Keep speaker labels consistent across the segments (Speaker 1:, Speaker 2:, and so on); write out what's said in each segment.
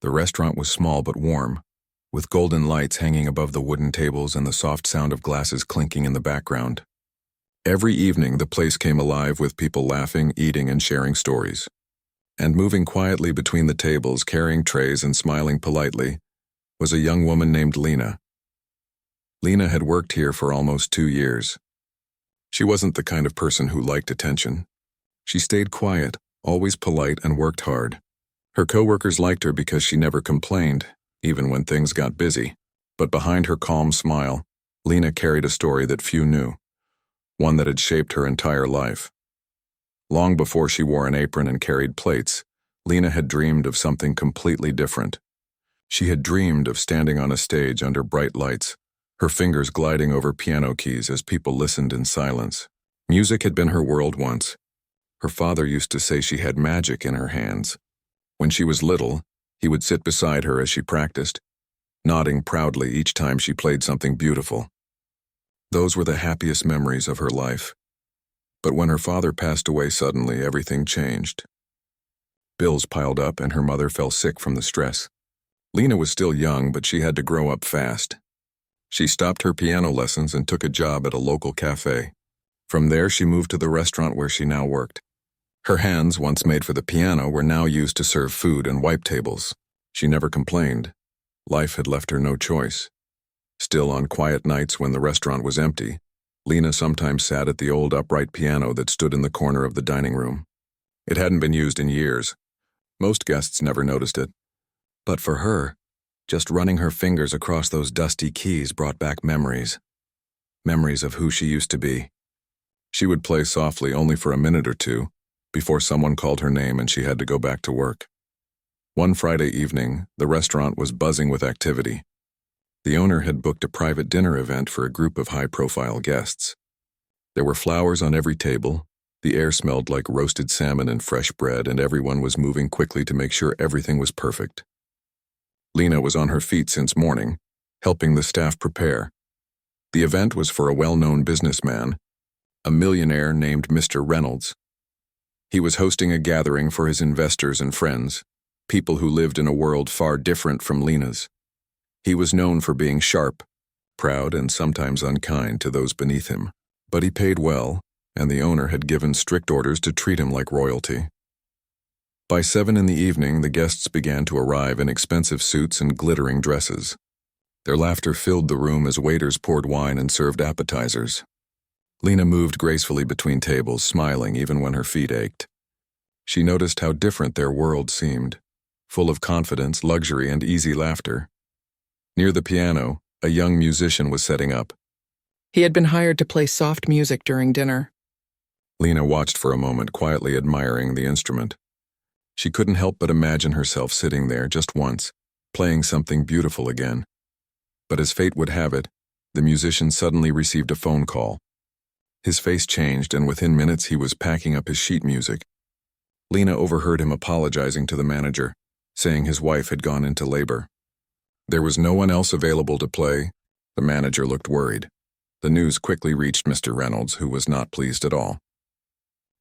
Speaker 1: The restaurant was small but warm, with golden lights hanging above the wooden tables and the soft sound of glasses clinking in the background. Every evening, the place came alive with people laughing, eating, and sharing stories. And moving quietly between the tables, carrying trays and smiling politely, was a young woman named Lena. Lena had worked here for almost 2 years. She wasn't the kind of person who liked attention. She stayed quiet, always polite, and worked hard. Her coworkers liked her because she never complained, even when things got busy. But behind her calm smile, Lena carried a story that few knew, one that had shaped her entire life. Long before she wore an apron and carried plates, Lena had dreamed of something completely different. She had dreamed of standing on a stage under bright lights, her fingers gliding over piano keys as people listened in silence. Music had been her world once. Her father used to say she had magic in her hands. When she was little, he would sit beside her as she practiced, nodding proudly each time she played something beautiful. Those were the happiest memories of her life. But when her father passed away suddenly, everything changed. Bills piled up and her mother fell sick from the stress. Lena was still young, but she had to grow up fast. She stopped her piano lessons and took a job at a local cafe. From there, she moved to the restaurant where she now worked. Her hands, once made for the piano, were now used to serve food and wipe tables. She never complained. Life had left her no choice. Still, on quiet nights when the restaurant was empty, Lena sometimes sat at the old upright piano that stood in the corner of the dining room. It hadn't been used in years. Most guests never noticed it. But for her, just running her fingers across those dusty keys brought back memories. Memories of who she used to be. She would play softly only for a minute or two, before someone called her name and she had to go back to work. One Friday evening, the restaurant was buzzing with activity. The owner had booked a private dinner event for a group of high-profile guests. There were flowers on every table, the air smelled like roasted salmon and fresh bread, and everyone was moving quickly to make sure everything was perfect. Lena was on her feet since morning, helping the staff prepare. The event was for a well-known businessman, a millionaire named Mr. Reynolds. He was hosting a gathering for his investors and friends, people who lived in a world far different from Lena's. He was known for being sharp, proud, and sometimes unkind to those beneath him. But he paid well, and the owner had given strict orders to treat him like royalty. By 7 in the evening, the guests began to arrive in expensive suits and glittering dresses. Their laughter filled the room as waiters poured wine and served appetizers. Lena moved gracefully between tables, smiling even when her feet ached. She noticed how different their world seemed, full of confidence, luxury, and easy laughter. Near the piano, a young musician was setting up.
Speaker 2: He had been hired to play soft music during dinner.
Speaker 1: Lena watched for a moment, quietly admiring the instrument. She couldn't help but imagine herself sitting there just once, playing something beautiful again. But as fate would have it, the musician suddenly received a phone call. His face changed, and within minutes he was packing up his sheet music. Lena overheard him apologizing to the manager, saying his wife had gone into labor. There was no one else available to play. The manager looked worried. The news quickly reached Mr. Reynolds, who was not pleased at all.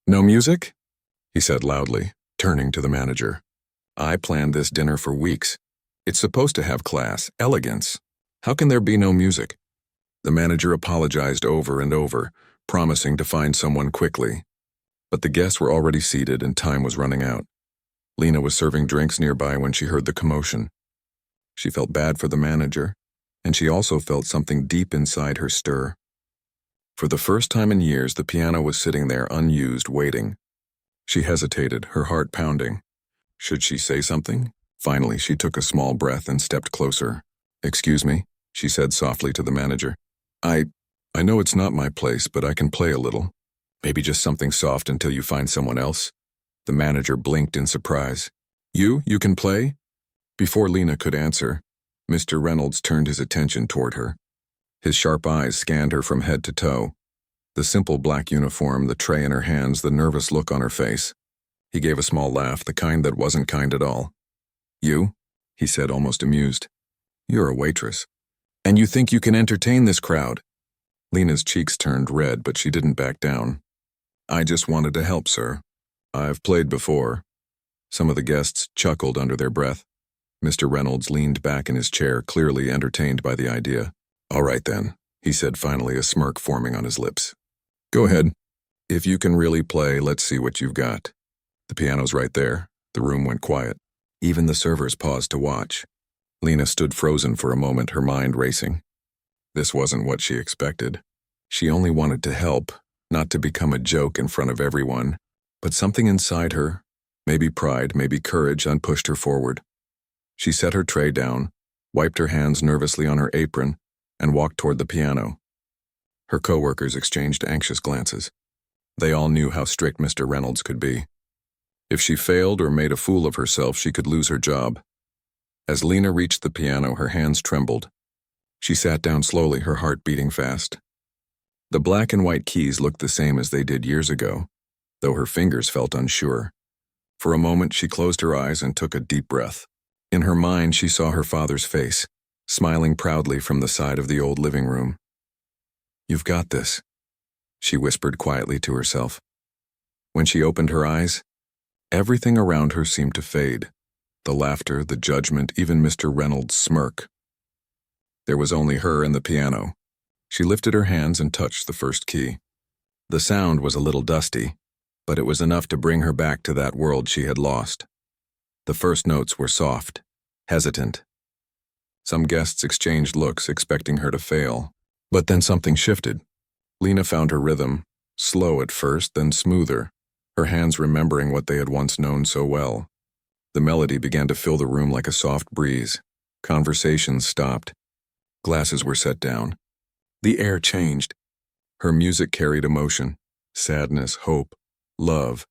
Speaker 1: "No music?" he said loudly, turning to the manager. "I planned this dinner for weeks. It's supposed to have class, elegance. How can there be no music?" The manager apologized over and over, promising to find someone quickly. But the guests were already seated and time was running out. Lena was serving drinks nearby when she heard the commotion. She felt bad for the manager, and she also felt something deep inside her stir. For the first time in years, the piano was sitting there unused, waiting. She hesitated, her heart pounding. Should she say something? Finally, she took a small breath and stepped closer. "Excuse me," she said softly to the manager. I know it's not my place, but I can play a little. Maybe just something soft until you find someone else." The manager blinked in surprise. You can play?" Before Lena could answer, Mr. Reynolds turned his attention toward her. His sharp eyes scanned her from head to toe. The simple black uniform, the tray in her hands, the nervous look on her face. He gave a small laugh, the kind that wasn't kind at all. "You?" he said, almost amused. "You're a waitress. And you think you can entertain this crowd?" Lena's cheeks turned red, but she didn't back down. "I just wanted to help, sir. I've played before." Some of the guests chuckled under their breath. Mr. Reynolds leaned back in his chair, clearly entertained by the idea. "All right then," he said finally, a smirk forming on his lips. "Go ahead. If you can really play, let's see what you've got." The piano's right there. The room went quiet. Even the servers paused to watch. Lena stood frozen for a moment, her mind racing. This wasn't what she expected. She only wanted to help, not to become a joke in front of everyone. But something inside her, maybe pride, maybe courage, pushed her forward. She set her tray down, wiped her hands nervously on her apron, and walked toward the piano. Her coworkers exchanged anxious glances. They all knew how strict Mr. Reynolds could be. If she failed or made a fool of herself, she could lose her job. As Lena reached the piano, her hands trembled. She sat down slowly, her heart beating fast. The black and white keys looked the same as they did years ago, though her fingers felt unsure. For a moment, she closed her eyes and took a deep breath. In her mind, she saw her father's face, smiling proudly from the side of the old living room. "You've got this," she whispered quietly to herself. When she opened her eyes, everything around her seemed to fade. The laughter, the judgment, even Mr. Reynolds' smirk. There was only her and the piano. She lifted her hands and touched the first key. The sound was a little dusty, but it was enough to bring her back to that world she had lost. The first notes were soft, hesitant. Some guests exchanged looks, expecting her to fail. But then something shifted. Lena found her rhythm, slow at first, then smoother, her hands remembering what they had once known so well. The melody began to fill the room like a soft breeze. Conversations stopped. Glasses were set down. The air changed. Her music carried emotion, sadness, hope, love,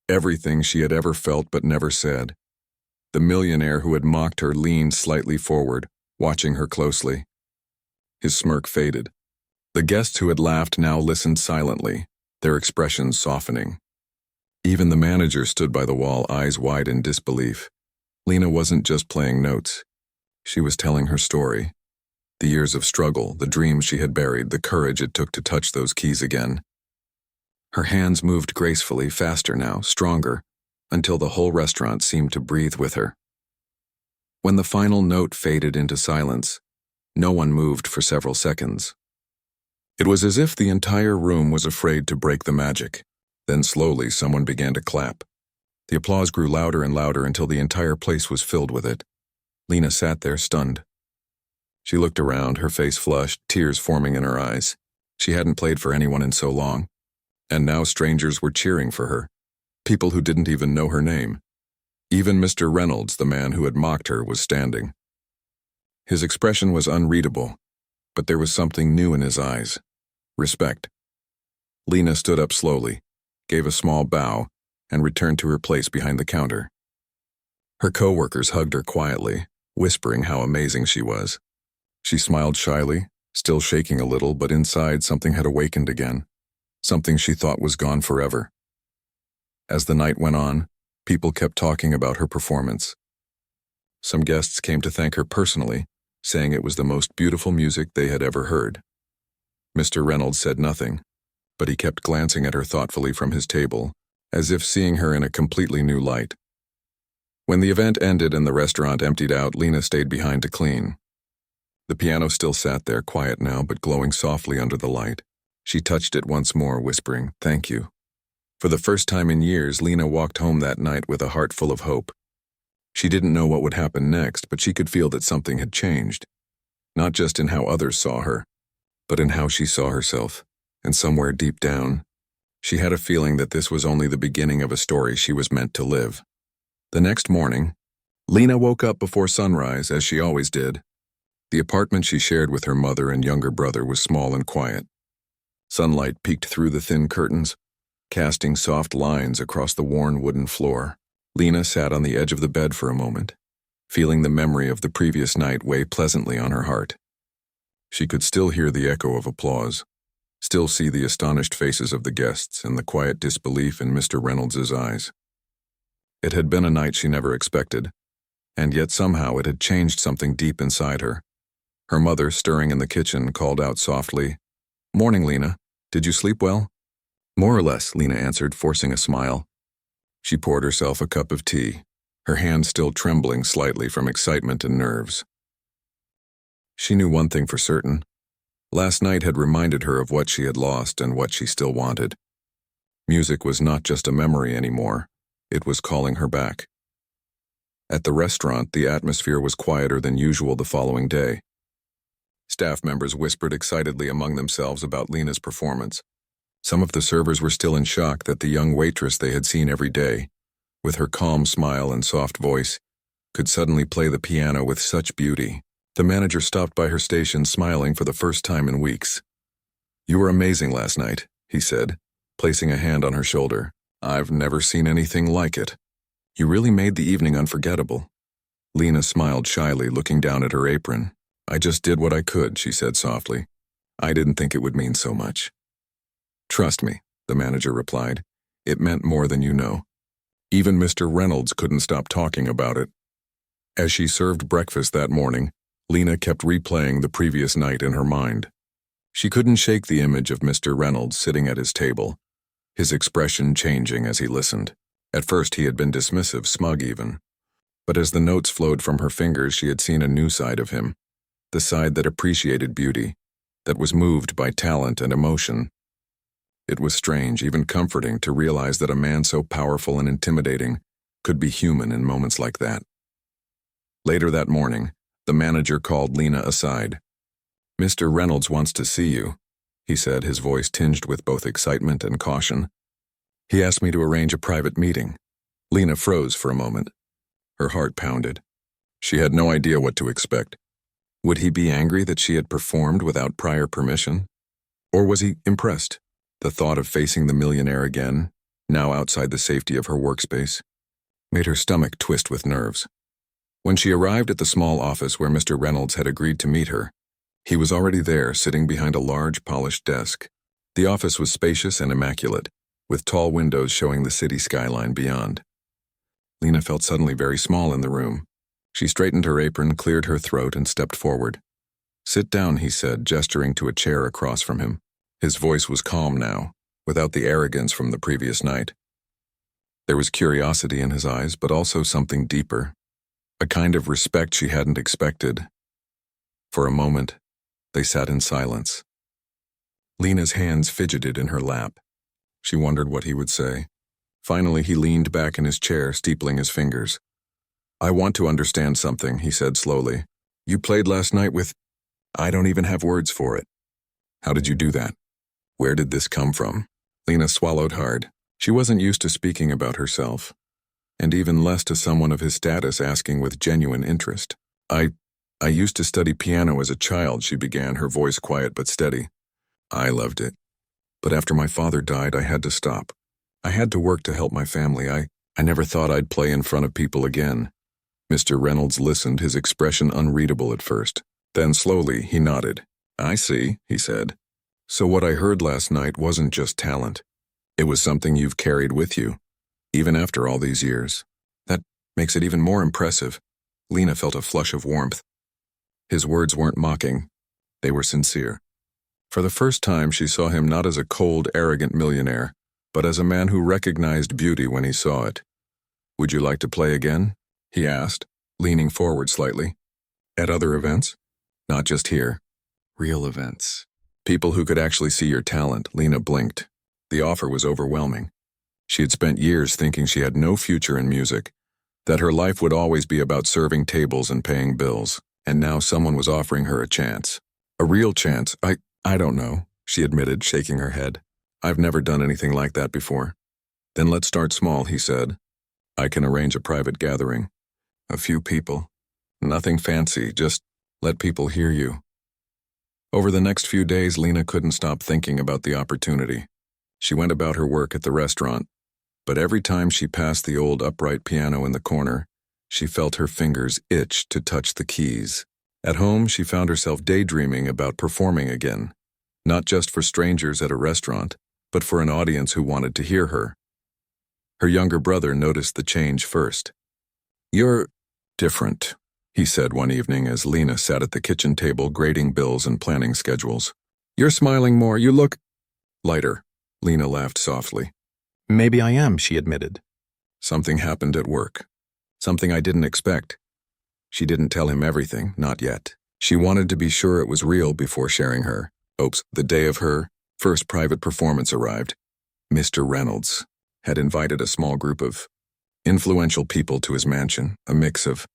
Speaker 1: everything she had ever felt but never said. The millionaire who had mocked her leaned slightly forward, watching her closely. His smirk faded. The guests who had laughed now listened silently, their expressions softening. Even the manager stood by the wall, eyes wide in disbelief. Lena wasn't just playing notes. She was telling her story. The years of struggle, the dreams she had buried, the courage it took to touch those keys again. Her hands moved gracefully, faster now, stronger, until the whole restaurant seemed to breathe with her. When the final note faded into silence, no one moved for several seconds. It was as if the entire room was afraid to break the magic. Then slowly someone began to clap. The applause grew louder and louder until the entire place was filled with it. Lena sat there stunned. She looked around, her face flushed, tears forming in her eyes. She hadn't played for anyone in so long. And now strangers were cheering for her. People who didn't even know her name. Even Mr. Reynolds, the man who had mocked her, was standing. His expression was unreadable, but there was something new in his eyes. Respect. Lena stood up slowly, gave a small bow, and returned to her place behind the counter. Her coworkers hugged her quietly, whispering how amazing she was. She smiled shyly, still shaking a little, but inside something had awakened again, something she thought was gone forever. As the night went on, people kept talking about her performance. Some guests came to thank her personally, saying it was the most beautiful music they had ever heard. Mr. Reynolds said nothing, but he kept glancing at her thoughtfully from his table, as if seeing her in a completely new light. When the event ended and the restaurant emptied out, Lena stayed behind to clean. The piano still sat there, quiet now, but glowing softly under the light. She touched it once more, whispering, "Thank you." For the first time in years, Lena walked home that night with a heart full of hope. She didn't know what would happen next, but she could feel that something had changed. Not just in how others saw her, but in how she saw herself. And somewhere deep down, she had a feeling that this was only the beginning of a story she was meant to live. The next morning, Lena woke up before sunrise, as she always did. The apartment she shared with her mother and younger brother was small and quiet. Sunlight peeked through the thin curtains, casting soft lines across the worn wooden floor. Lena sat on the edge of the bed for a moment, feeling the memory of the previous night weigh pleasantly on her heart. She could still hear the echo of applause, still see the astonished faces of the guests and the quiet disbelief in Mr. Reynolds' eyes. It had been a night she never expected, and yet somehow it had changed something deep inside her. Her mother, stirring in the kitchen, called out softly, "Morning, Lena. Did you sleep well?" "More or less," Lena answered, forcing a smile. She poured herself a cup of tea. her hand still trembling slightly from excitement and nerves. She knew one thing for certain. Last night had reminded her of what she had lost and what she still wanted. Music was not just a memory anymore. It was calling her back. At the restaurant, the atmosphere was quieter than usual the following day. Staff members whispered excitedly among themselves about Lena's performance. Some of the servers were still in shock that the young waitress they had seen every day, with her calm smile and soft voice, could suddenly play the piano with such beauty. The manager stopped by her station smiling for the first time in weeks. "You were amazing last night," he said, placing a hand on her shoulder. "I've never seen anything like it. You really made the evening unforgettable." Lena smiled shyly, looking down at her apron. "I just did what I could," she said softly. "I didn't think it would mean so much." "Trust me," the manager replied. "It meant more than you know." Even Mr. Reynolds couldn't stop talking about it. As she served breakfast that morning, Lena kept replaying the previous night in her mind. She couldn't shake the image of Mr. Reynolds sitting at his table, his expression changing as he listened. At first he had been dismissive, smug even. But as the notes flowed from her fingers, she had seen a new side of him, the side that appreciated beauty, that was moved by talent and emotion. It was strange, even comforting, to realize that a man so powerful and intimidating could be human in moments like that. Later that morning, the manager called Lena aside. "Mr. Reynolds wants to see you," he said, his voice tinged with both excitement and caution. "He asked me to arrange a private meeting." Lena froze for a moment. Her heart pounded. She had no idea what to expect. Would he be angry that she had performed without prior permission? Or was he impressed? The thought of facing the millionaire again, now outside the safety of her workspace, made her stomach twist with nerves. When she arrived at the small office where Mr. Reynolds had agreed to meet her, he was already there, sitting behind a large, polished desk. The office was spacious and immaculate, with tall windows showing the city skyline beyond. Lena felt suddenly very small in the room. She straightened her apron, cleared her throat, and stepped forward. "Sit down," he said, gesturing to a chair across from him. His voice was calm now, without the arrogance from the previous night. There was curiosity in his eyes, but also something deeper, a kind of respect she hadn't expected. For a moment, they sat in silence. Lena's hands fidgeted in her lap. She wondered what he would say. Finally, he leaned back in his chair, steepling his fingers. "I want to understand something," he said slowly. "You played last night with... I don't even have words for it. How did you do that? Where did this come from?" Lena swallowed hard. She wasn't used to speaking about herself, and even less to someone of his status asking with genuine interest. I used to study piano as a child," she began, her voice quiet but steady. "I loved it. But after my father died, I had to stop. I had to work to help my family. I never thought I'd play in front of people again." Mr. Reynolds listened, his expression unreadable at first. Then slowly, he nodded. "I see," he said. "So what I heard last night wasn't just talent. It was something you've carried with you, even after all these years. That makes it even more impressive." Lena felt a flush of warmth. His words weren't mocking. They were sincere. For the first time, she saw him not as a cold, arrogant millionaire, but as a man who recognized beauty when he saw it. "Would you like to play again?" he asked, leaning forward slightly. "At other events? Not just here. Real events. People who could actually see your talent." Lena blinked. The offer was overwhelming. She had spent years thinking she had no future in music, that her life would always be about serving tables and paying bills, and now someone was offering her a chance. A real chance. I don't know, she admitted, shaking her head. "I've never done anything like that before." "Then let's start small," he said. "I can arrange a private gathering. A few people. Nothing fancy, just let people hear you." Over the next few days, Lena couldn't stop thinking about the opportunity. She went about her work at the restaurant, but every time she passed the old upright piano in the corner, she felt her fingers itch to touch the keys. At home, she found herself daydreaming about performing again, not just for strangers at a restaurant, but for an audience who wanted to hear her. Her younger brother noticed the change first. "You're different," he said one evening as Lena sat at the kitchen table grading bills and planning schedules. "You're smiling more. You look..." "Lighter," Lena laughed softly.
Speaker 3: "Maybe I am," she admitted.
Speaker 1: "Something happened at work. Something I didn't expect. She didn't tell him everything, not yet. She wanted to be sure it was real before sharing her hopes. The day of her first private performance arrived. Mr. Reynolds had invited a small group of influential people to his mansion, a mix of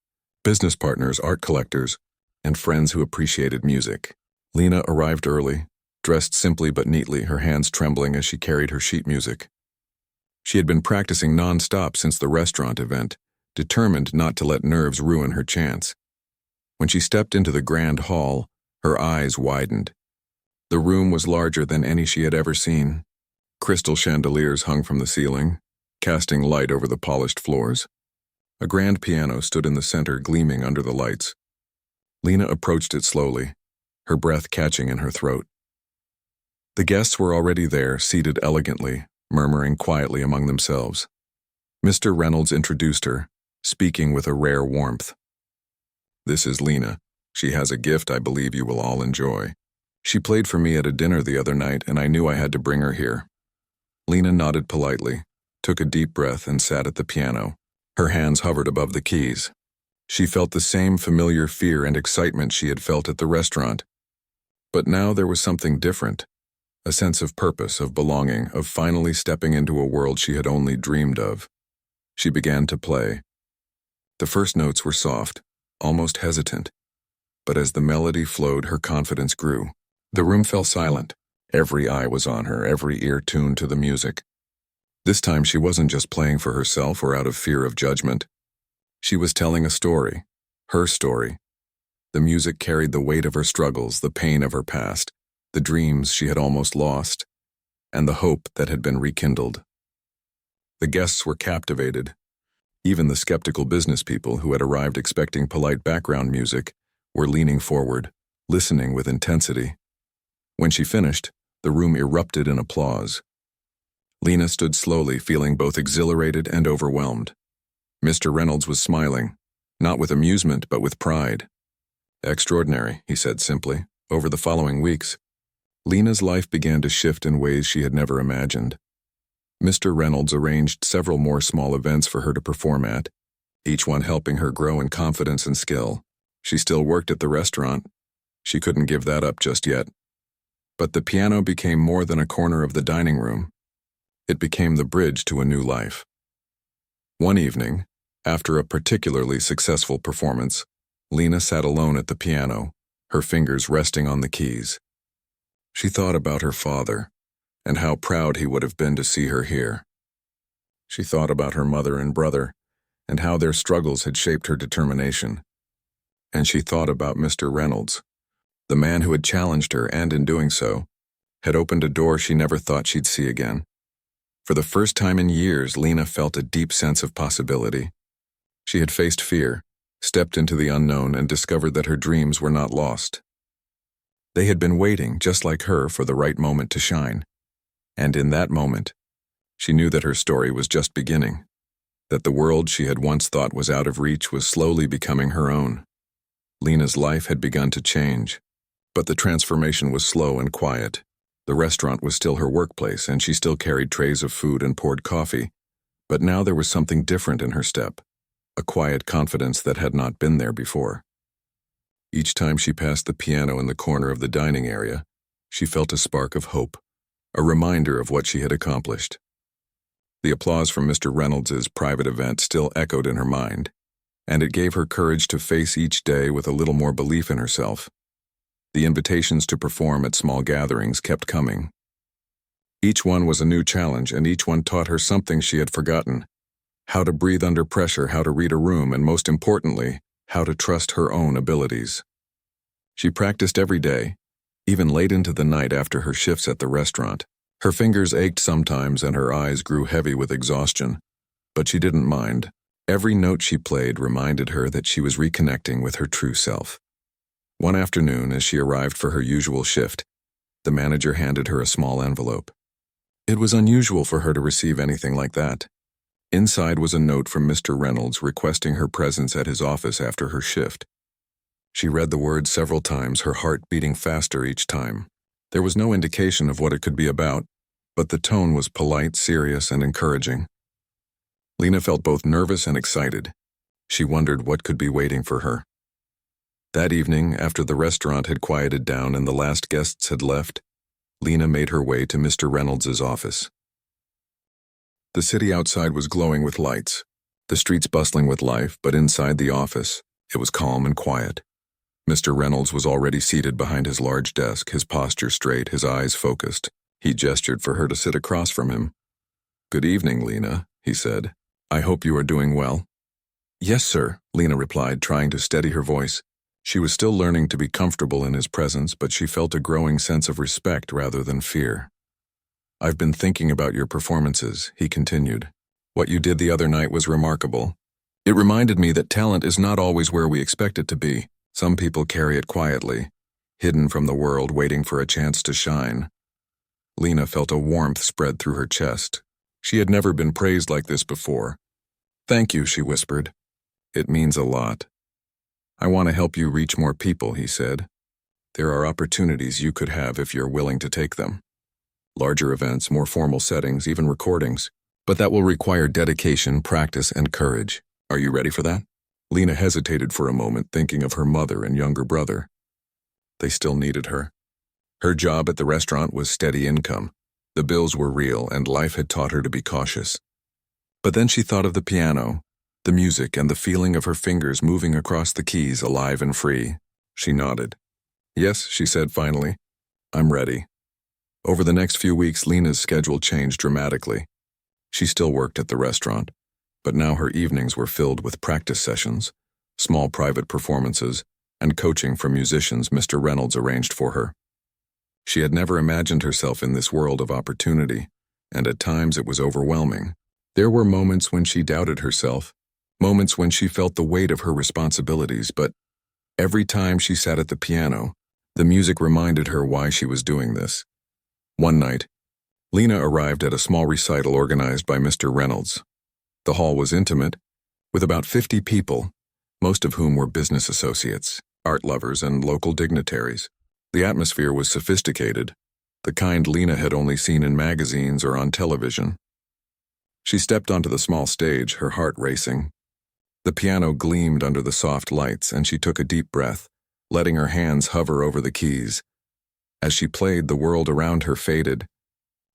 Speaker 1: business partners, art collectors, and friends who appreciated music. Lena arrived early, dressed simply but neatly, her hands trembling as she carried her sheet music. She had been practicing non-stop since the restaurant event, determined not to let nerves ruin her chance. When she stepped into the grand hall, her eyes widened. The room was larger than any she had ever seen. Crystal chandeliers hung from the ceiling, casting light over the polished floors. A grand piano stood in the center, gleaming under the lights. Lena approached it slowly, her breath catching in her throat. The guests were already there, seated elegantly, murmuring quietly among themselves. Mr. Reynolds introduced her, speaking with a rare warmth. "This is Lena. She has a gift I believe you will all enjoy. She played for me at a dinner the other night, and I knew I had to bring her here." Lena nodded politely, took a deep breath, and sat at the piano. Her hands hovered above the keys. She felt the same familiar fear and excitement she had felt at the restaurant. But now there was something different. A sense of purpose, of belonging, of finally stepping into a world she had only dreamed of. She began to play. The first notes were soft, almost hesitant. But as the melody flowed, her confidence grew. The room fell silent. Every eye was on her, every ear tuned to the music. This time she wasn't just playing for herself or out of fear of judgment. She was telling a story, her story. The music carried the weight of her struggles, the pain of her past, the dreams she had almost lost, and the hope that had been rekindled. The guests were captivated. Even the skeptical business people who had arrived expecting polite background music were leaning forward, listening with intensity. When she finished, the room erupted in applause. Lena stood slowly, feeling both exhilarated and overwhelmed. Mr. Reynolds was smiling, not with amusement but with pride. "Extraordinary," he said simply. Over the following weeks, Lena's life began to shift in ways she had never imagined. Mr. Reynolds arranged several more small events for her to perform at, each one helping her grow in confidence and skill. She still worked at the restaurant. She couldn't give that up just yet. But the piano became more than a corner of the dining room. It became the bridge to a new life. One evening, after a particularly successful performance, Lena sat alone at the piano, her fingers resting on the keys. She thought about her father, and how proud he would have been to see her here. She thought about her mother and brother, and how their struggles had shaped her determination. And she thought about Mr. Reynolds, the man who had challenged her and, in doing so, had opened a door she never thought she'd see again. For the first time in years, Lena felt a deep sense of possibility. She had faced fear, stepped into the unknown, and discovered that her dreams were not lost. They had been waiting, just like her, for the right moment to shine. And in that moment, she knew that her story was just beginning, that the world she had once thought was out of reach was slowly becoming her own. Lena's life had begun to change, but the transformation was slow and quiet. The restaurant was still her workplace, and she still carried trays of food and poured coffee, but now there was something different in her step, a quiet confidence that had not been there before. Each time she passed the piano in the corner of the dining area, she felt a spark of hope, a reminder of what she had accomplished. The applause from Mr. Reynolds's private event still echoed in her mind, and it gave her courage to face each day with a little more belief in herself. The invitations to perform at small gatherings kept coming. Each one was a new challenge, and each one taught her something she had forgotten: how to breathe under pressure, how to read a room, and most importantly, how to trust her own abilities. She practiced every day, even late into the night after her shifts at the restaurant. Her fingers ached sometimes and her eyes grew heavy with exhaustion, but she didn't mind. Every note she played reminded her that she was reconnecting with her true self. One afternoon, as she arrived for her usual shift, the manager handed her a small envelope. It was unusual for her to receive anything like that. Inside was a note from Mr. Reynolds requesting her presence at his office after her shift. She read the words several times, her heart beating faster each time. There was no indication of what it could be about, but the tone was polite, serious, and encouraging. Lena felt both nervous and excited. She wondered what could be waiting for her. That evening, after the restaurant had quieted down and the last guests had left, Lena made her way to Mr. Reynolds's office. The city outside was glowing with lights, the streets bustling with life, but inside the office, it was calm and quiet. Mr. Reynolds was already seated behind his large desk, his posture straight, his eyes focused. He gestured for her to sit across from him. "Good evening, Lena," he said. "I hope you are doing well." "Yes, sir," Lena replied, trying to steady her voice. She was still learning to be comfortable in his presence, but she felt a growing sense of respect rather than fear. "I've been thinking about your performances," he continued. "What you did the other night was remarkable. It reminded me that talent is not always where we expect it to be. Some people carry it quietly, hidden from the world, waiting for a chance to shine." Lena felt a warmth spread through her chest. She had never been praised like this before. "Thank you," she whispered. "It means a lot." "I want to help you reach more people," he said. "There are opportunities you could have if you're willing to take them. Larger events, more formal settings, even recordings. But that will require dedication, practice, and courage. Are you ready for that?" Lena hesitated for a moment, thinking of her mother and younger brother. They still needed her. Her job at the restaurant was steady income. The bills were real, and life had taught her to be cautious. But then she thought of the piano, the music, and the feeling of her fingers moving across the keys, alive and free. She nodded. "Yes," she said finally. "I'm ready." Over the next few weeks, Lena's schedule changed dramatically. She still worked at the restaurant, but now her evenings were filled with practice sessions, small private performances, and coaching from musicians Mr. Reynolds arranged for her. She had never imagined herself in this world of opportunity, and at times it was overwhelming. There were moments when she doubted herself, moments when she felt the weight of her responsibilities, but every time she sat at the piano, the music reminded her why she was doing this. One night, Lena arrived at a small recital organized by Mr. Reynolds. The hall was intimate, with about 50 people, most of whom were business associates, art lovers, and local dignitaries. The atmosphere was sophisticated, the kind Lena had only seen in magazines or on television. She stepped onto the small stage, her heart racing. The piano gleamed under the soft lights, and she took a deep breath, letting her hands hover over the keys. As she played, the world around her faded.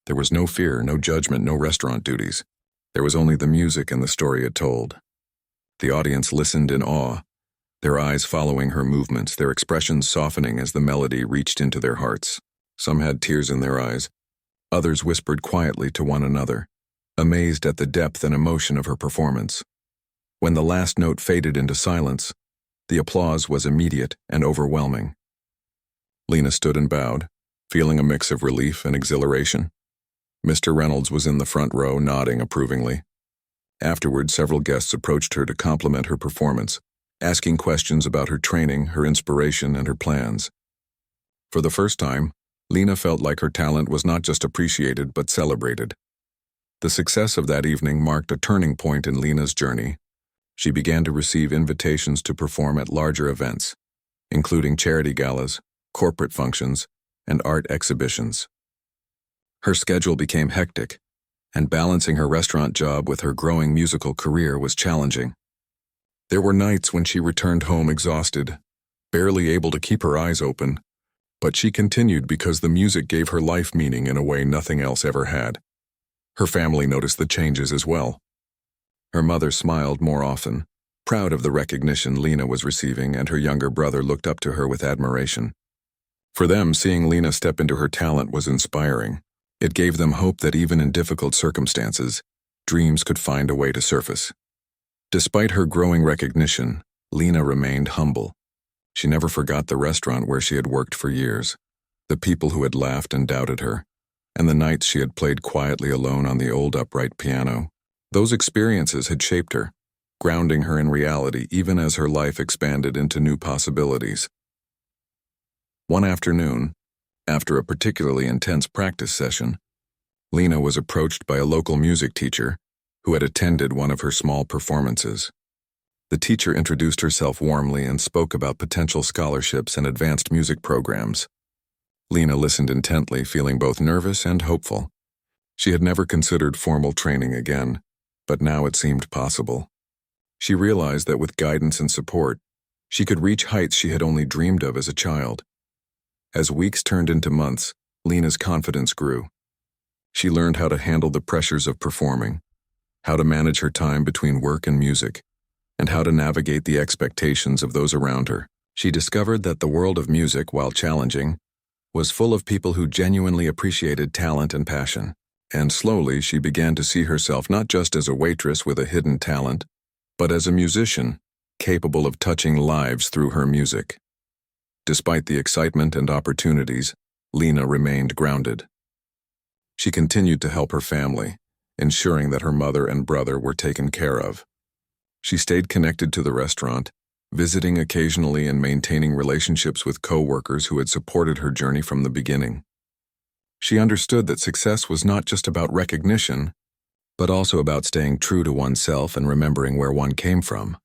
Speaker 1: There was no fear, no judgment, no restaurant duties. There was only the music and the story it told. The audience listened in awe, their eyes following her movements, their expressions softening as the melody reached into their hearts. Some had tears in their eyes. Others whispered quietly to one another, amazed at the depth and emotion of her performance. When the last note faded into silence, the applause was immediate and overwhelming. Lena stood and bowed, feeling a mix of relief and exhilaration. Mr. Reynolds was in the front row, nodding approvingly. Afterward, several guests approached her to compliment her performance, asking questions about her training, her inspiration, and her plans. For the first time, Lena felt like her talent was not just appreciated but celebrated. The success of that evening marked a turning point in Lena's journey. She began to receive invitations to perform at larger events, including charity galas, corporate functions, and art exhibitions. Her schedule became hectic, and balancing her restaurant job with her growing musical career was challenging. There were nights when she returned home exhausted, barely able to keep her eyes open, but she continued because the music gave her life meaning in a way nothing else ever had. Her family noticed the changes as well. Her mother smiled more often, proud of the recognition Lena was receiving, and her younger brother looked up to her with admiration. For them, seeing Lena step into her talent was inspiring. It gave them hope that even in difficult circumstances, dreams could find a way to surface. Despite her growing recognition, Lena remained humble. She never forgot the restaurant where she had worked for years, the people who had laughed and doubted her, and the nights she had played quietly alone on the old upright piano. Those experiences had shaped her, grounding her in reality even as her life expanded into new possibilities. One afternoon, after a particularly intense practice session, Lena was approached by a local music teacher who had attended one of her small performances. The teacher introduced herself warmly and spoke about potential scholarships and advanced music programs. Lena listened intently, feeling both nervous and hopeful. She had never considered formal training again, but now it seemed possible. She realized that with guidance and support, she could reach heights she had only dreamed of as a child. As weeks turned into months, Lena's confidence grew. She learned how to handle the pressures of performing, how to manage her time between work and music, and how to navigate the expectations of those around her. She discovered that the world of music, while challenging, was full of people who genuinely appreciated talent and passion. And slowly she began to see herself not just as a waitress with a hidden talent, but as a musician, capable of touching lives through her music. Despite the excitement and opportunities, Lena remained grounded. She continued to help her family, ensuring that her mother and brother were taken care of. She stayed connected to the restaurant, visiting occasionally and maintaining relationships with co-workers who had supported her journey from the beginning. She understood that success was not just about recognition, but also about staying true to oneself and remembering where one came from.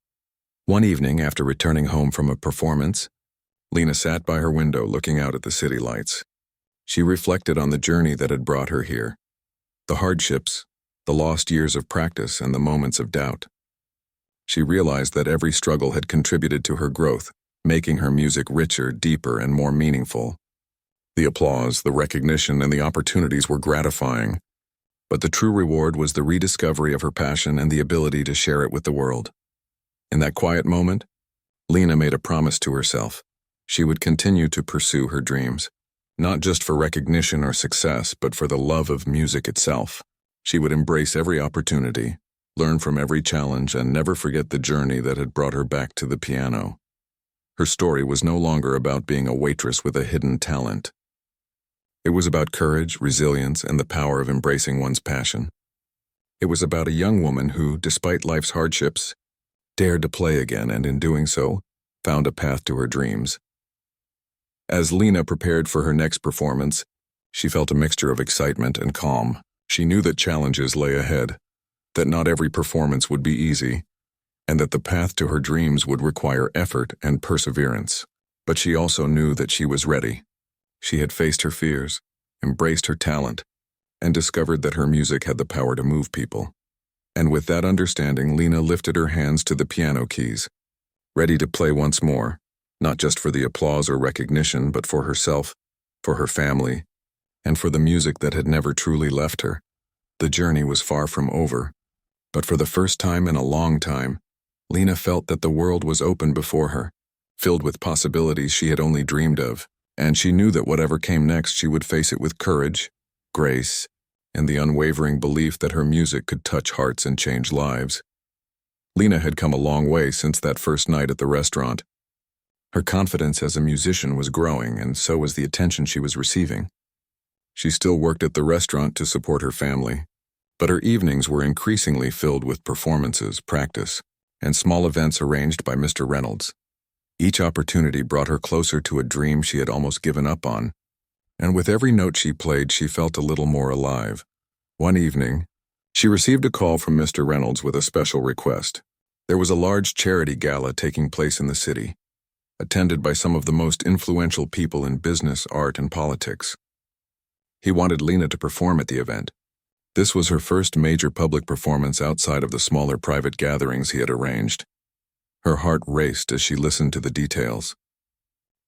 Speaker 1: One evening, after returning home from a performance, Lena sat by her window looking out at the city lights. She reflected on the journey that had brought her here, the hardships, the lost years of practice, and the moments of doubt. She realized that every struggle had contributed to her growth, making her music richer, deeper, and more meaningful. The applause, the recognition, and the opportunities were gratifying, but the true reward was the rediscovery of her passion and the ability to share it with the world. In that quiet moment, Lena made a promise to herself. She would continue to pursue her dreams, not just for recognition or success, but for the love of music itself. She would embrace every opportunity, learn from every challenge, and never forget the journey that had brought her back to the piano. Her story was no longer about being a waitress with a hidden talent. It was about courage, resilience, and the power of embracing one's passion. It was about a young woman who, despite life's hardships, dared to play again and, in doing so, found a path to her dreams. As Lena prepared for her next performance, she felt a mixture of excitement and calm. She knew that challenges lay ahead, that not every performance would be easy, and that the path to her dreams would require effort and perseverance. But she also knew that she was ready. She had faced her fears, embraced her talent, and discovered that her music had the power to move people. And with that understanding, Lena lifted her hands to the piano keys, ready to play once more, not just for the applause or recognition, but for herself, for her family, and for the music that had never truly left her. The journey was far from over, but for the first time in a long time, Lena felt that the world was open before her, filled with possibilities she had only dreamed of, and she knew that whatever came next, she would face it with courage, grace, and the unwavering belief that her music could touch hearts and change lives. Lena had come a long way since that first night at the restaurant. Her confidence as a musician was growing, and so was the attention she was receiving. She still worked at the restaurant to support her family, but her evenings were increasingly filled with performances, practice, and small events arranged by Mr. Reynolds. Each opportunity brought her closer to a dream she had almost given up on, and with every note she played, she felt a little more alive. One evening, she received a call from Mr. Reynolds with a special request. There was a large charity gala taking place in the city, attended by some of the most influential people in business, art, and politics. He wanted Lena to perform at the event. This was her first major public performance outside of the smaller private gatherings he had arranged. Her heart raced as she listened to the details.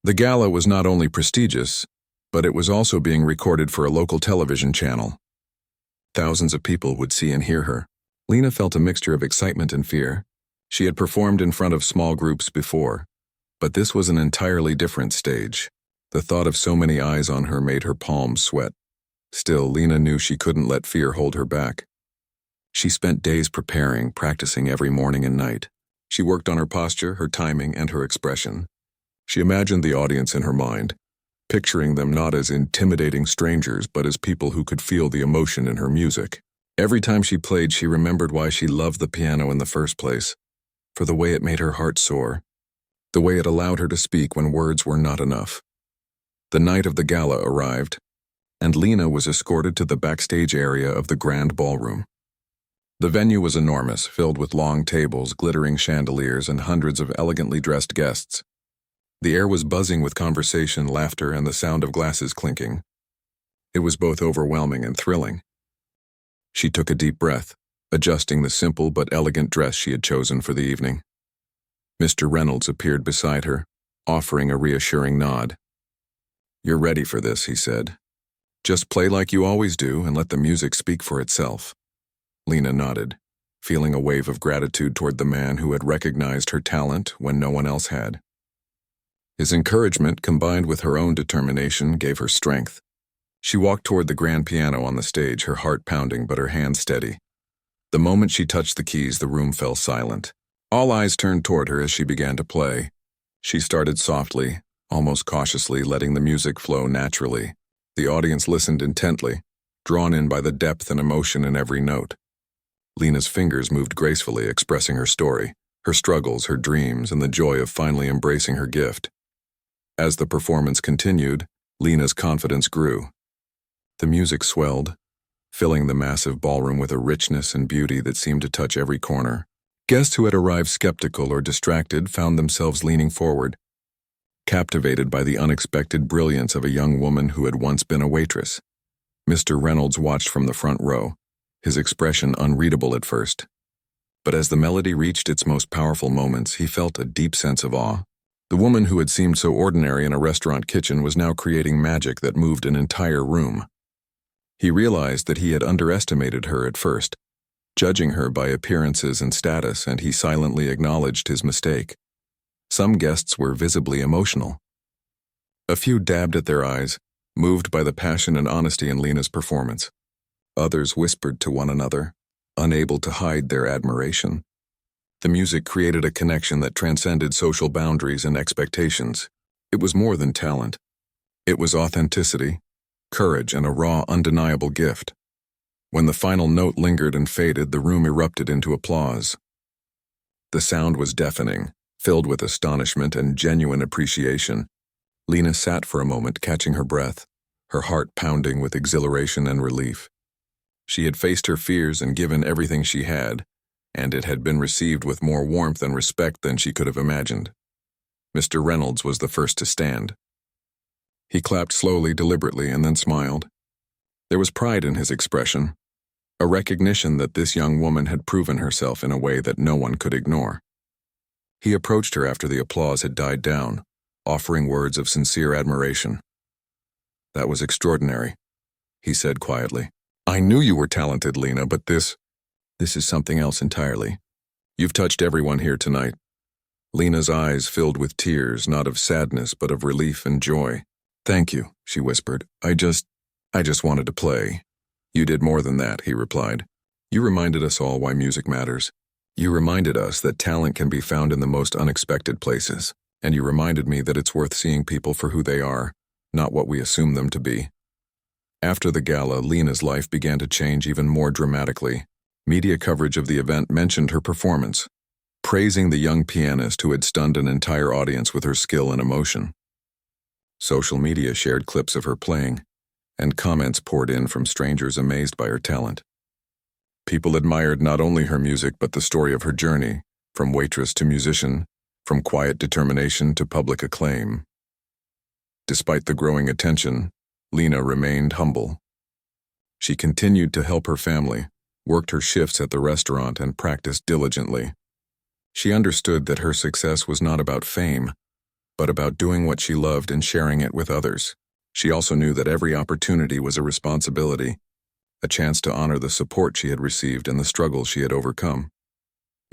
Speaker 1: The gala was not only prestigious, but it was also being recorded for a local television channel. Thousands of people would see and hear her. Lena felt a mixture of excitement and fear. She had performed in front of small groups before, but this was an entirely different stage. The thought of so many eyes on her made her palms sweat. Still, Lena knew she couldn't let fear hold her back. She spent days preparing, practicing every morning and night. She worked on her posture, her timing, and her expression. She imagined the audience in her mind, picturing them not as intimidating strangers, but as people who could feel the emotion in her music. Every time she played, she remembered why she loved the piano in the first place, for the way it made her heart soar, the way it allowed her to speak when words were not enough. The night of the gala arrived, and Lena was escorted to the backstage area of the grand ballroom. The venue was enormous, filled with long tables, glittering chandeliers, and hundreds of elegantly dressed guests. The air was buzzing with conversation, laughter, and the sound of glasses clinking. It was both overwhelming and thrilling. She took a deep breath, adjusting the simple but elegant dress she had chosen for the evening. Mr. Reynolds appeared beside her, offering a reassuring nod. "You're ready for this," he said. "Just play like you always do and let the music speak for itself." Lena nodded, feeling a wave of gratitude toward the man who had recognized her talent when no one else had. His encouragement, combined with her own determination, gave her strength. She walked toward the grand piano on the stage, her heart pounding but her hands steady. The moment she touched the keys, the room fell silent. All eyes turned toward her as she began to play. She started softly, almost cautiously, letting the music flow naturally. The audience listened intently, drawn in by the depth and emotion in every note. Lena's fingers moved gracefully, expressing her story, her struggles, her dreams, and the joy of finally embracing her gift. As the performance continued, Lena's confidence grew. The music swelled, filling the massive ballroom with a richness and beauty that seemed to touch every corner. Guests who had arrived skeptical or distracted found themselves leaning forward, captivated by the unexpected brilliance of a young woman who had once been a waitress. Mr. Reynolds watched from the front row, his expression unreadable at first. But as the melody reached its most powerful moments, he felt a deep sense of awe. The woman who had seemed so ordinary in a restaurant kitchen was now creating magic that moved an entire room. He realized that he had underestimated her at first, judging her by appearances and status, and he silently acknowledged his mistake. Some guests were visibly emotional. A few dabbed at their eyes, moved by the passion and honesty in Lena's performance. Others whispered to one another, unable to hide their admiration. The music created a connection that transcended social boundaries and expectations. It was more than talent. It was authenticity, courage, and a raw, undeniable gift. When the final note lingered and faded, the room erupted into applause. The sound was deafening, filled with astonishment and genuine appreciation. Lena sat for a moment, catching her breath, her heart pounding with exhilaration and relief. She had faced her fears and given everything she had, and it had been received with more warmth and respect than she could have imagined. Mr. Reynolds was the first to stand. He clapped slowly, deliberately, and then smiled. There was pride in his expression, a recognition that this young woman had proven herself in a way that no one could ignore. He approached her after the applause had died down, offering words of sincere admiration. "That was extraordinary," he said quietly. "I knew you were talented, Lena, but this is something else entirely. You've touched everyone here tonight." Lena's eyes filled with tears, not of sadness but of relief and joy. "Thank you," she whispered. I just wanted to play." "You did more than that," he replied. "You reminded us all why music matters. You reminded us that talent can be found in the most unexpected places, and you reminded me that it's worth seeing people for who they are, not what we assume them to be." After the gala, Lena's life began to change even more dramatically. Media coverage of the event mentioned her performance, praising the young pianist who had stunned an entire audience with her skill and emotion. Social media shared clips of her playing, and comments poured in from strangers amazed by her talent. People admired not only her music but the story of her journey, from waitress to musician, from quiet determination to public acclaim. Despite the growing attention, Lena remained humble. She continued to help her family, worked her shifts at the restaurant, and practiced diligently. She understood that her success was not about fame, but about doing what she loved and sharing it with others. She also knew that every opportunity was a responsibility, a chance to honor the support she had received and the struggles she had overcome.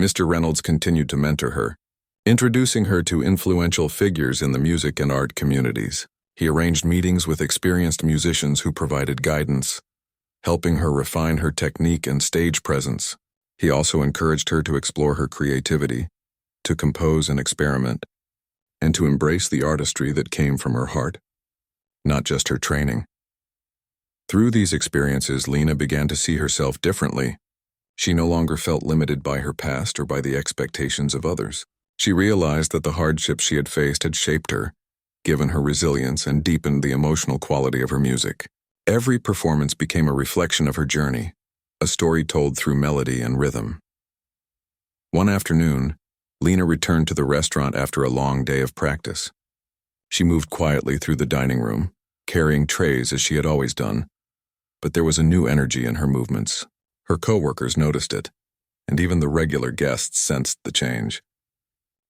Speaker 1: Mr. Reynolds continued to mentor her, introducing her to influential figures in the music and art communities. He arranged meetings with experienced musicians who provided guidance, helping her refine her technique and stage presence. He also encouraged her to explore her creativity, to compose and experiment, and to embrace the artistry that came from her heart, not just her training. Through these experiences, Lena began to see herself differently. She no longer felt limited by her past or by the expectations of others. She realized that the hardships she had faced had shaped her, given her resilience, and deepened the emotional quality of her music. Every performance became a reflection of her journey, a story told through melody and rhythm. One afternoon, Lena returned to the restaurant after a long day of practice. She moved quietly through the dining room, carrying trays as she had always done, but there was a new energy in her movements. Her coworkers noticed it, and even the regular guests sensed the change.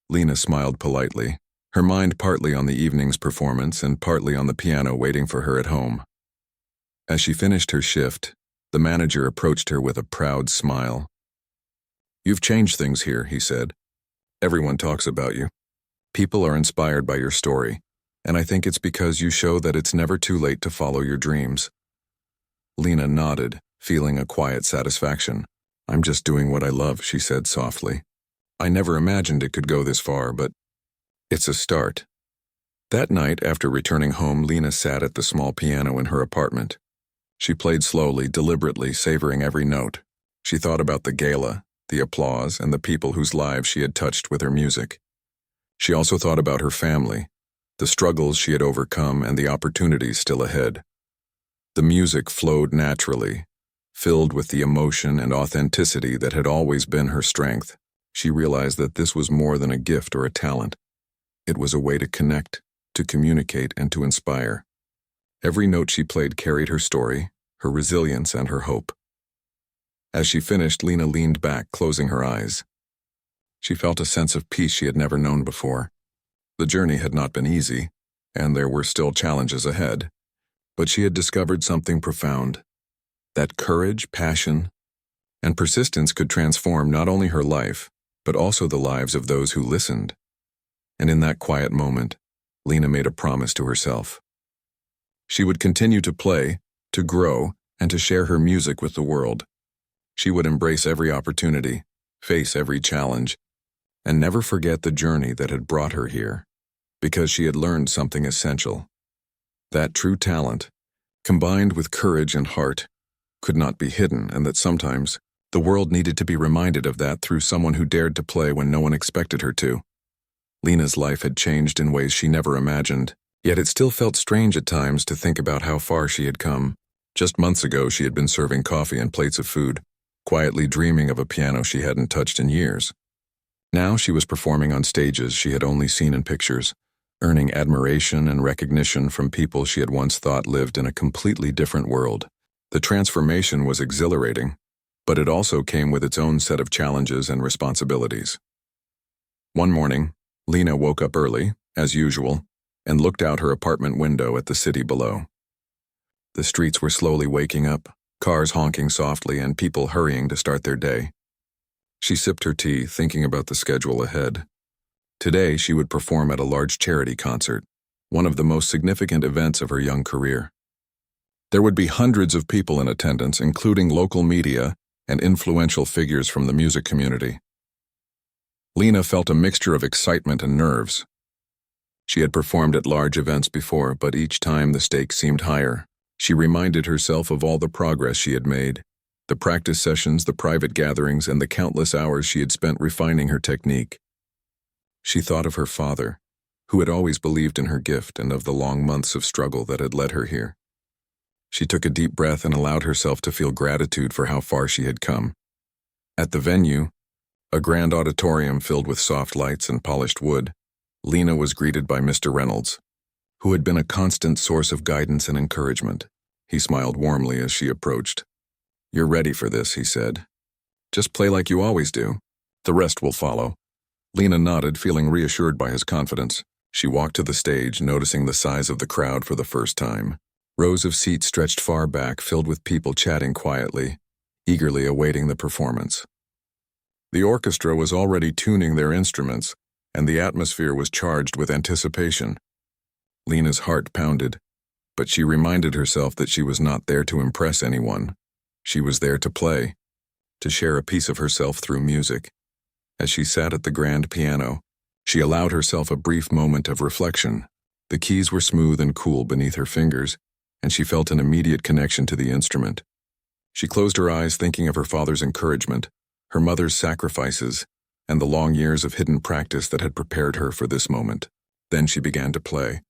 Speaker 1: Lena smiled politely, her mind partly on the evening's performance and partly on the piano waiting for her at home. As she finished her shift, the manager approached her with a proud smile. "You've changed things here," he said. "Everyone talks about you. People are inspired by your story, and I think it's because you show that it's never too late to follow your dreams." Lena nodded, feeling a quiet satisfaction. "I'm just doing what I love," she said softly. "I never imagined it could go this far, but it's a start." That night, after returning home, Lena sat at the small piano in her apartment. She played slowly, deliberately, savoring every note. She thought about the gala, the applause, and the people whose lives she had touched with her music. She also thought about her family, the struggles she had overcome, and the opportunities still ahead. The music flowed naturally, filled with the emotion and authenticity that had always been her strength. She realized that this was more than a gift or a talent. It was a way to connect, to communicate, and to inspire. Every note she played carried her story, her resilience, and her hope. As she finished, Lena leaned back, closing her eyes. She felt a sense of peace she had never known before. The journey had not been easy, and there were still challenges ahead, but she had discovered something profound: that courage, passion, and persistence could transform not only her life, but also the lives of those who listened. And in that quiet moment, Lena made a promise to herself. She would continue to play, to grow, and to share her music with the world. She would embrace every opportunity, face every challenge, and never forget the journey that had brought her here, because she had learned something essential. That true talent, combined with courage and heart, could not be hidden, and that sometimes the world needed to be reminded of that through someone who dared to play when no one expected her to. Lena's life had changed in ways she never imagined, yet it still felt strange at times to think about how far she had come. Just months ago, she had been serving coffee and plates of food, quietly dreaming of a piano she hadn't touched in years. Now she was performing on stages she had only seen in pictures, earning admiration and recognition from people she had once thought lived in a completely different world. The transformation was exhilarating, but it also came with its own set of challenges and responsibilities. One morning, Lena woke up early, as usual, and looked out her apartment window at the city below. The streets were slowly waking up, cars honking softly and people hurrying to start their day. She sipped her tea, thinking about the schedule ahead. Today, she would perform at a large charity concert, one of the most significant events of her young career. There would be hundreds of people in attendance, including local media and influential figures from the music community. Lena felt a mixture of excitement and nerves. She had performed at large events before, but each time the stakes seemed higher. She reminded herself of all the progress she had made, the practice sessions, the private gatherings, and the countless hours she had spent refining her technique. She thought of her father, who had always believed in her gift, and of the long months of struggle that had led her here. She took a deep breath and allowed herself to feel gratitude for how far she had come. At the venue, a grand auditorium filled with soft lights and polished wood, Lena was greeted by Mr. Reynolds, who had been a constant source of guidance and encouragement. He smiled warmly as she approached. "You're ready for this," he said. "Just play like you always do. The rest will follow." Lena nodded, feeling reassured by his confidence. She walked to the stage, noticing the size of the crowd for the first time. Rows of seats stretched far back, filled with people chatting quietly, eagerly awaiting the performance. The orchestra was already tuning their instruments, and the atmosphere was charged with anticipation. Lena's heart pounded, but she reminded herself that she was not there to impress anyone. She was there to play, to share a piece of herself through music. As she sat at the grand piano, she allowed herself a brief moment of reflection. The keys were smooth and cool beneath her fingers, and she felt an immediate connection to the instrument. She closed her eyes, thinking of her father's encouragement, her mother's sacrifices, and the long years of hidden practice that had prepared her for this moment. Then she began to play.